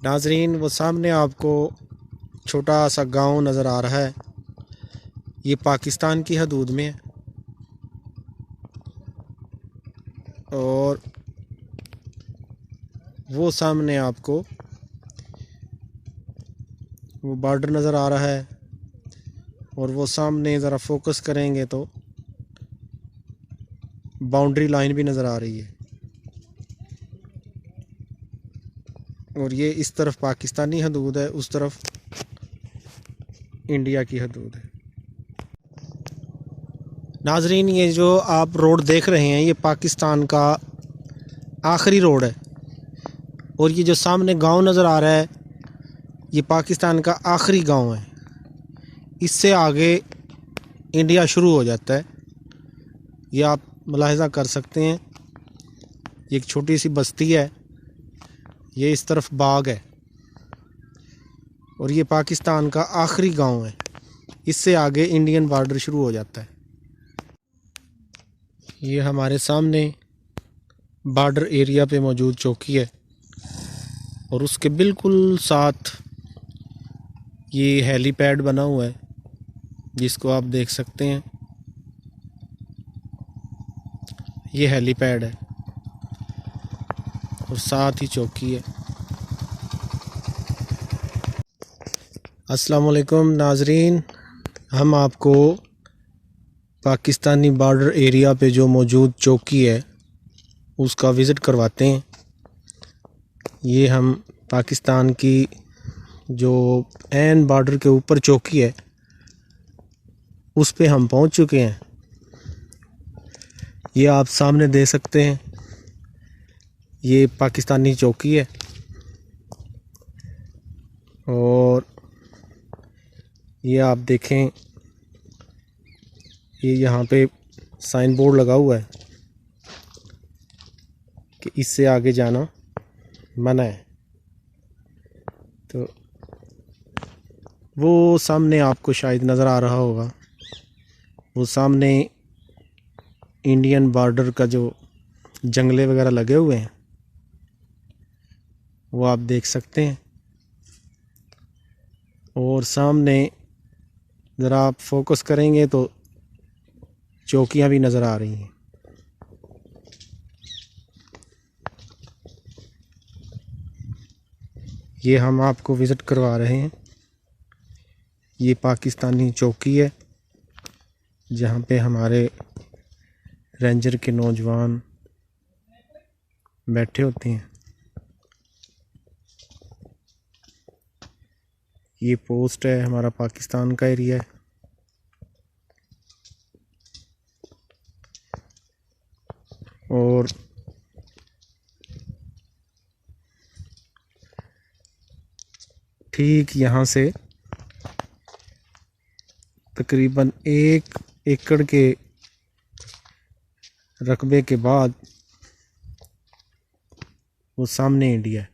नाजरीन, वो सामने आपको छोटा सा गांव नज़र आ रहा है। ये पाकिस्तान की हदूद में है और वो सामने आपको वो बॉर्डर नज़र आ रहा है और वो सामने ज़रा फोकस करेंगे तो बाउंड्री लाइन भी नज़र आ रही है और ये इस तरफ पाकिस्तानी हदूद है, उस तरफ इंडिया की हदूद है। नाजरीन, ये जो आप रोड देख रहे हैं ये पाकिस्तान का आखिरी रोड है और ये जो सामने गांव नज़र आ रहा है ये पाकिस्तान का आखिरी गांव है। इससे आगे इंडिया शुरू हो जाता है। ये आप मुलाहिज़ा कर सकते हैं। ये एक छोटी सी बस्ती है, ये इस तरफ बाग है और ये पाकिस्तान का आखिरी गांव है। इससे आगे इंडियन बॉर्डर शुरू हो जाता है। ये हमारे सामने बॉर्डर एरिया पे मौजूद चौकी है और उसके बिल्कुल साथ ये हेलीपैड बना हुआ है जिसको आप देख सकते हैं। ये हेलीपैड है और साथ ही चौकी है। अस्सलाम वालेकुम नाजरीन, हम आपको पाकिस्तानी बॉर्डर एरिया पे जो मौजूद चौकी है उसका विज़िट करवाते हैं। ये हम पाकिस्तान की जो ऐन बॉर्डर के ऊपर चौकी है उस पे हम पहुंच चुके हैं। ये आप सामने देख सकते हैं, ये पाकिस्तानी चौकी है और ये आप देखें, ये यहाँ पे साइन बोर्ड लगा हुआ है कि इससे आगे जाना मना है। तो वो सामने आपको शायद नज़र आ रहा होगा, वो सामने इंडियन बॉर्डर का जो जंगले वगैरह लगे हुए हैं वो आप देख सकते हैं। और सामने ज़रा आप फोकस करेंगे तो चौकियाँ भी नज़र आ रही हैं। ये हम आपको विज़िट करवा रहे हैं। ये पाकिस्तानी चौकी है जहाँ पे हमारे रेंजर के नौजवान बैठे होते हैं। ये पोस्ट है, हमारा पाकिस्तान का एरिया है। और ठीक यहाँ से तकरीबन 1 एकड़ के रकबे के बाद वो सामने इंडिया है।